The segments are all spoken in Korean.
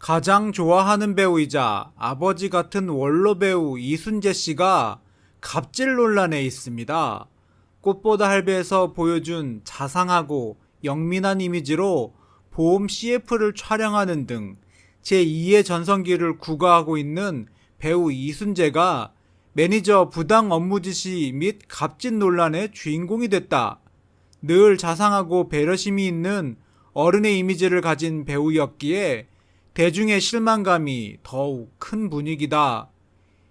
가장 좋아하는 배우이자 아버지 같은 원로 배우 이순재 씨가 갑질 논란에 있습니다. 꽃보다 할배에서 보여준 자상하고 영민한 이미지로 보험 CF를 촬영하는 등 제2의 전성기를 구가하고 있는 배우 이순재가 매니저 부당 업무 지시 및 갑질 논란의 주인공이 됐다. 늘 자상하고 배려심이 있는 어른의 이미지를 가진 배우였기에 대중의 실망감이 더욱 큰 분위기다.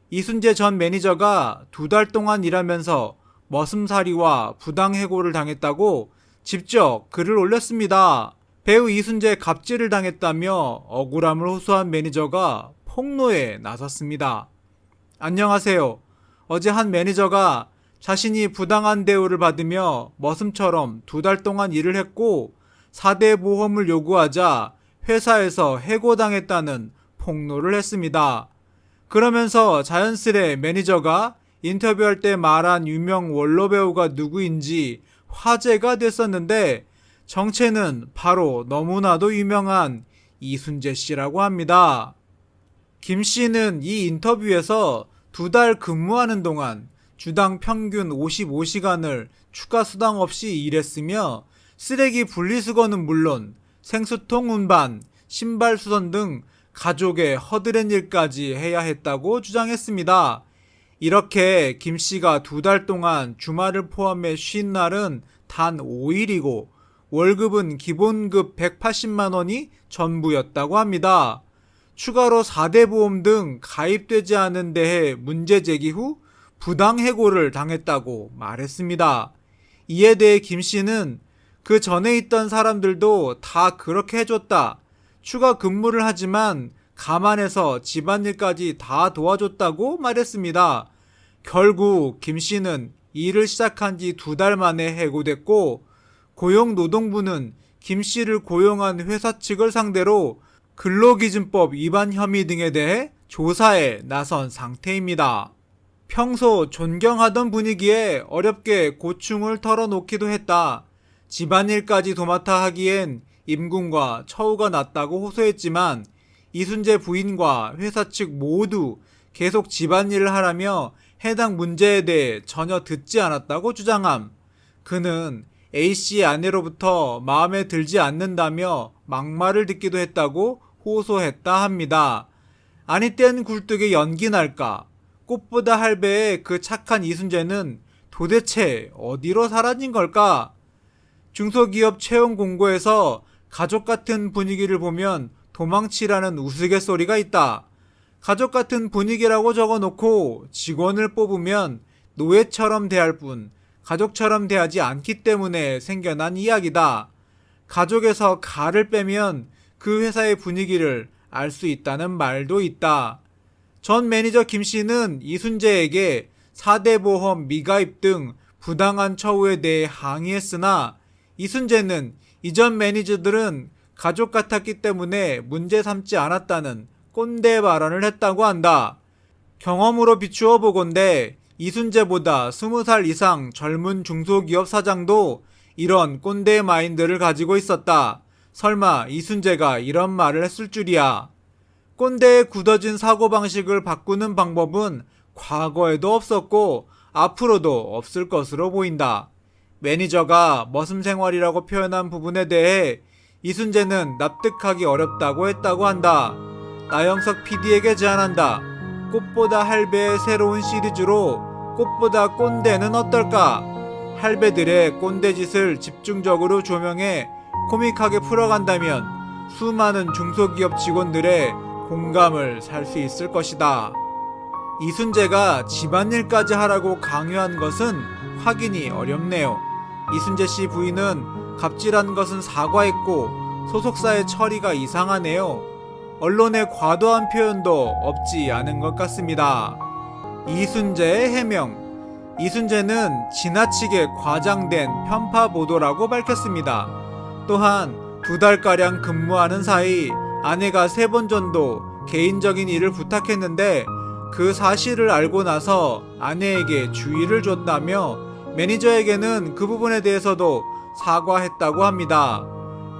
이순재 전 매니저가 2달 동안 일하면서 머슴살이와 부당해고를 당했다고 직접 글을 올렸습니다. 배우 이순재 갑질을 당했다며 억울함을 호소한 매니저가 폭로에 나섰습니다. 안녕하세요. 어제 한 매니저가 자신이 부당한 대우를 받으며 머슴처럼 2달 동안 일을 했고 4대 보험을 요구하자 회사에서 해고당했다는 폭로를 했습니다. 그러면서 자연스레 매니저가 인터뷰할 때 말한 유명 원로 배우가 누구인지 화제가 됐었는데 정체는 바로 너무나도 유명한 이순재 씨라고 합니다. 김 씨는 이 인터뷰에서 2달 근무하는 동안 주당 평균 55시간을 추가 수당 없이 일했으며 쓰레기 분리수거는 물론 생수통 운반, 신발 수선 등 가족의 허드렛 일까지 해야 했다고 주장했습니다. 이렇게 김 씨가 2달 동안 주말을 포함해 쉰 날은 단 5일이고 월급은 기본급 180만 원이 전부였다고 합니다. 추가로 4대 보험 등 가입되지 않은 데에 문제 제기 후 부당해고를 당했다고 말했습니다. 이에 대해 김 씨는 그 전에 있던 사람들도 다 그렇게 해줬다. 추가 근무를 하지만 감안해서 집안일까지 다 도와줬다고 말했습니다. 결국 김 씨는 일을 시작한 지 2달 만에 해고됐고 고용노동부는 김 씨를 고용한 회사 측을 상대로 근로기준법 위반 혐의 등에 대해 조사에 나선 상태입니다. 평소 존경하던 분위기에 어렵게 고충을 털어놓기도 했다. 집안일까지 도맡아 하기엔 임금과 처우가 낮다고 호소했지만 이순재 부인과 회사 측 모두 계속 집안일을 하라며 해당 문제에 대해 전혀 듣지 않았다고 주장함. 그는 A씨의 아내로부터 마음에 들지 않는다며 막말을 듣기도 했다고 호소했다 합니다. 아니 땐 굴뚝에 연기 날까? 꽃보다 할배의 그 착한 이순재는 도대체 어디로 사라진 걸까? 중소기업 채용 공고에서 가족 같은 분위기를 보면 도망치라는 우스갯소리가 있다. 가족 같은 분위기라고 적어놓고 직원을 뽑으면 노예처럼 대할 뿐 가족처럼 대하지 않기 때문에 생겨난 이야기다. 가족에서 가를 빼면 그 회사의 분위기를 알 수 있다는 말도 있다. 전 매니저 김 씨는 이순재에게 4대 보험 미가입 등 부당한 처우에 대해 항의했으나 이순재는 이전 매니저들은 가족 같았기 때문에 문제 삼지 않았다는 꼰대 발언을 했다고 한다. 경험으로 비추어 보건대 이순재보다 20살 이상 젊은 중소기업 사장도 이런 꼰대 마인드를 가지고 있었다. 설마 이순재가 이런 말을 했을 줄이야. 꼰대의 굳어진 사고방식을 바꾸는 방법은 과거에도 없었고 앞으로도 없을 것으로 보인다. 매니저가 머슴 생활이라고 표현한 부분에 대해 이순재는 납득하기 어렵다고 했다고 한다. 나영석 PD에게 제안한다. 꽃보다 할배의 새로운 시리즈로 꽃보다 꼰대는 어떨까? 할배들의 꼰대짓을 집중적으로 조명해 코믹하게 풀어간다면 수많은 중소기업 직원들의 공감을 살 수 있을 것이다. 이순재가 집안일까지 하라고 강요한 것은 확인이 어렵네요. 이순재 씨 부인은 갑질한 것은 사과했고 소속사의 처리가 이상하네요. 언론의 과도한 표현도 없지 않은 것 같습니다. 이순재의 해명. 이순재는 지나치게 과장된 편파 보도라고 밝혔습니다. 또한 2달가량 근무하는 사이 아내가 3번 정도 개인적인 일을 부탁했는데 그 사실을 알고 나서 아내에게 주의를 줬다며 매니저에게는 그 부분에 대해서도 사과했다고 합니다.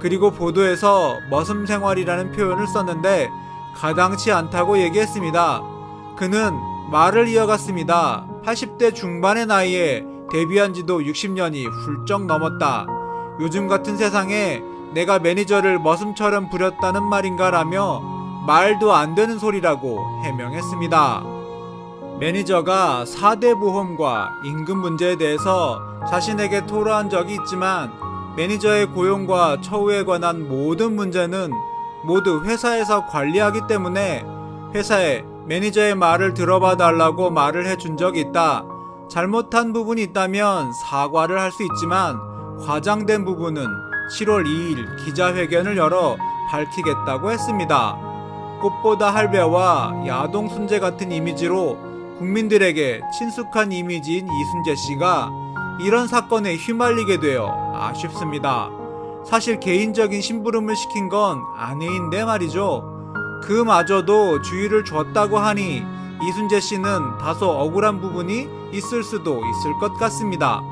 그리고 보도에서 머슴 생활이라는 표현을 썼는데 가당치 않다고 얘기했습니다. 그는 말을 이어갔습니다. 80대 중반의 나이에 데뷔한 지도 60년이 훌쩍 넘었다. 요즘 같은 세상에 내가 매니저를 머슴처럼 부렸다는 말인가 라며 말도 안 되는 소리라고 해명했습니다. 매니저가 4대 보험과 임금 문제에 대해서 자신에게 토로한 적이 있지만 매니저의 고용과 처우에 관한 모든 문제는 모두 회사에서 관리하기 때문에 회사에 매니저의 말을 들어봐 달라고 말을 해준 적이 있다. 잘못한 부분이 있다면 사과를 할 수 있지만 과장된 부분은 7월 2일 기자회견을 열어 밝히겠다고 했습니다. 꽃보다 할배와 야동 순재 같은 이미지로 국민들에게 친숙한 이미지인 이순재 씨가 이런 사건에 휘말리게 되어 아쉽습니다. 사실 개인적인 심부름을 시킨 건 아내인데 말이죠. 그마저도 주의를 줬다고 하니 이순재 씨는 다소 억울한 부분이 있을 수도 있을 것 같습니다.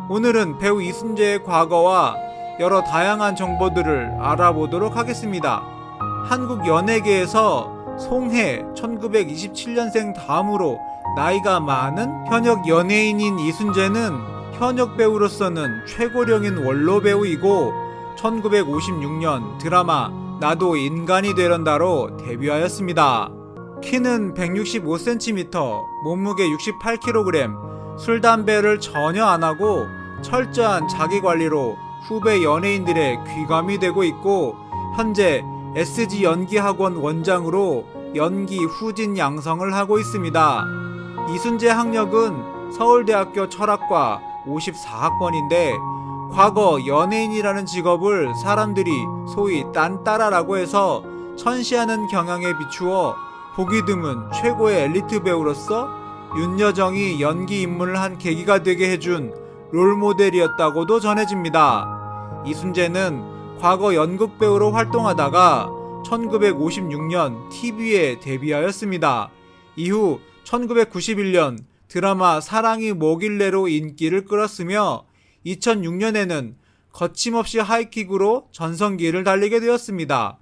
오늘은 배우 이순재의 과거와 여러 다양한 정보들을 알아보도록 하겠습니다. 한국 연예계에서 송혜 1927년생 다음으로 나이가 많은 현역 연예인인 이순재는 현역 배우로서는 최고령인 원로 배우이고 1956년 드라마 나도 인간이 되련다로 데뷔하였습니다. 키는 165cm, 몸무게 68kg, 술, 담배를 전혀 안하고 철저한 자기관리로 후배 연예인들의 귀감이 되고 있고 현재 SG 연기학원 원장으로 연기 후진 양성을 하고 있습니다. 이순재 학력은 서울대학교 철학과 54학번인데 과거 연예인이라는 직업을 사람들이 소위 딴따라라고 해서 천시하는 경향에 비추어 보기 드문 최고의 엘리트 배우로서 윤여정이 연기 입문을 한 계기가 되게 해준 롤모델이었다고도 전해집니다. 이순재는 과거 연극 배우로 활동하다가 1956년 TV에 데뷔하였습니다. 이후 1991년 드라마 사랑이 뭐길래로 인기를 끌었으며 2006년에는 거침없이 하이킥으로 전성기를 달리게 되었습니다.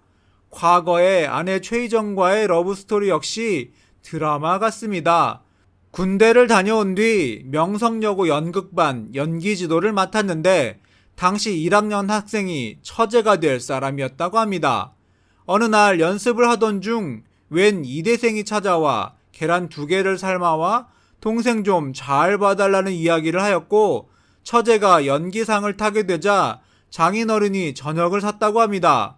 과거의 아내 최희정과의 러브스토리 역시 드라마 같습니다. 군대를 다녀온 뒤 명성여고 연극반 연기지도를 맡았는데 당시 1학년 학생이 처제가 될 사람이었다고 합니다. 어느 날 연습을 하던 중 웬 이대생이 찾아와 계란 2개를 삶아와 동생 좀 잘 봐달라는 이야기를 하였고 처제가 연기상을 타게 되자 장인어른이 저녁을 샀다고 합니다.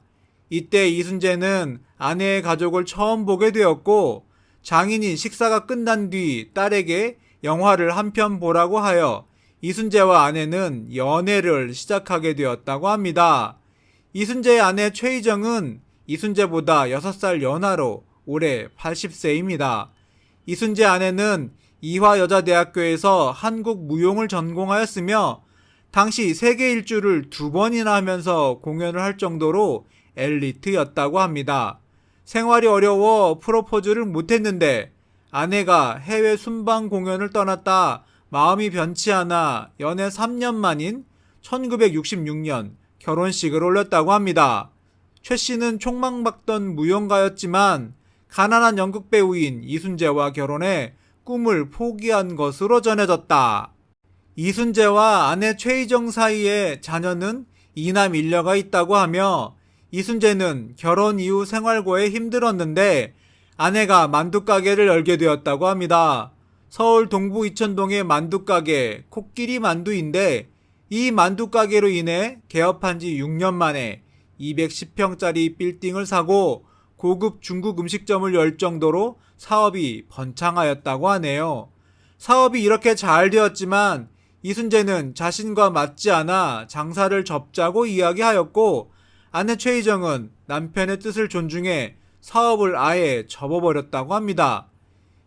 이때 이순재는 아내의 가족을 처음 보게 되었고 장인이 식사가 끝난 뒤 딸에게 영화를 한 편 보라고 하여 이순재와 아내는 연애를 시작하게 되었다고 합니다. 이순재의 아내 최희정은 이순재보다 6살 연하로 올해 80세입니다. 이순재 아내는 이화여자대학교에서 한국무용을 전공하였으며 당시 세계 일주를 2번이나 하면서 공연을 할 정도로 엘리트였다고 합니다. 생활이 어려워 프로포즈를 못했는데 아내가 해외 순방 공연을 떠났다 마음이 변치 않아 연애 3년 만인 1966년 결혼식을 올렸다고 합니다. 최 씨는 촉망받던 무용가였지만 가난한 연극 배우인 이순재와 결혼해 꿈을 포기한 것으로 전해졌다. 이순재와 아내 최희정 사이에 자녀는 2남 1녀가 있다고 하며 이순재는 결혼 이후 생활고에 힘들었는데 아내가 만두가게를 열게 되었다고 합니다. 서울 동부 이천동의 만두가게 코끼리 만두인데 이 만두가게로 인해 개업한 지 6년 만에 210평짜리 빌딩을 사고 고급 중국 음식점을 열 정도로 사업이 번창하였다고 하네요. 사업이 이렇게 잘 되었지만 이순재는 자신과 맞지 않아 장사를 접자고 이야기하였고 아내 최희정은 남편의 뜻을 존중해 사업을 아예 접어버렸다고 합니다.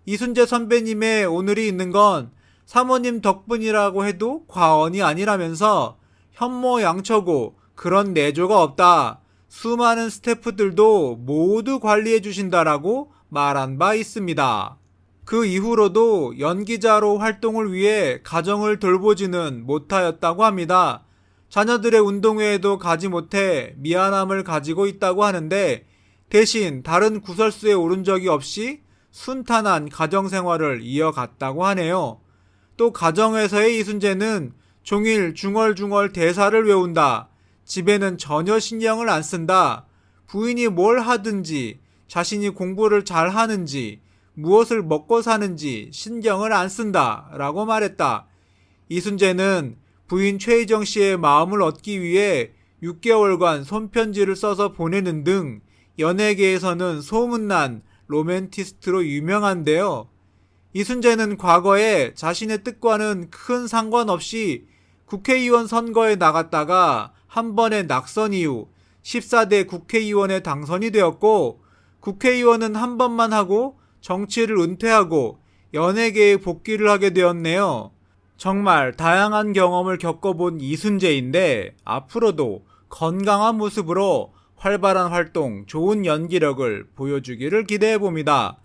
이순재 선배님의 오늘이 있는 건 사모님 덕분이라고 해도 과언이 아니라면서 현모양처고 그런 내조가 없다. 수많은 스태프들도 모두 관리해 주신다라고 말한 바 있습니다. 그 이후로도 연기자로 활동을 위해 가정을 돌보지는 못하였다고 합니다. 자녀들의 운동회에도 가지 못해 미안함을 가지고 있다고 하는데 대신 다른 구설수에 오른 적이 없이 순탄한 가정생활을 이어갔다고 하네요. 또 가정에서의 이순재는 종일 중얼중얼 대사를 외운다. 집에는 전혀 신경을 안 쓴다. 부인이 뭘 하든지 자신이 공부를 잘 하는지 무엇을 먹고 사는지 신경을 안 쓴다 라고 말했다. 이순재는 부인 최희정 씨의 마음을 얻기 위해 6개월간 손편지를 써서 보내는 등 연예계에서는 소문난 로맨티스트로 유명한데요. 이순재는 과거에 자신의 뜻과는 큰 상관없이 국회의원 선거에 나갔다가 한 번의 낙선 이후 14대 국회의원에 당선이 되었고, 국회의원은 한 번만 하고 정치를 은퇴하고 연예계에 복귀를 하게 되었네요. 정말 다양한 경험을 겪어본 이순재인데 앞으로도 건강한 모습으로 활발한 활동, 좋은 연기력을 보여주기를 기대해봅니다.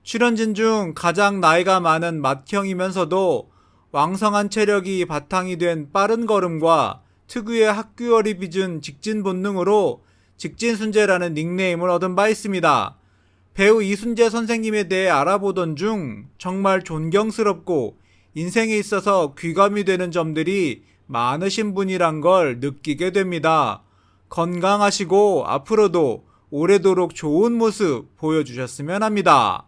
출연진 중 가장 나이가 많은 맏형이면서도 왕성한 체력이 바탕이 된 빠른 걸음과 특유의 학교열이 빚은 직진 본능으로 직진순재라는 닉네임을 얻은 바 있습니다. 배우 이순재 선생님에 대해 알아보던 중 정말 존경스럽고 인생에 있어서 귀감이 되는 점들이 많으신 분이란 걸 느끼게 됩니다. 건강하시고 앞으로도 오래도록 좋은 모습 보여주셨으면 합니다.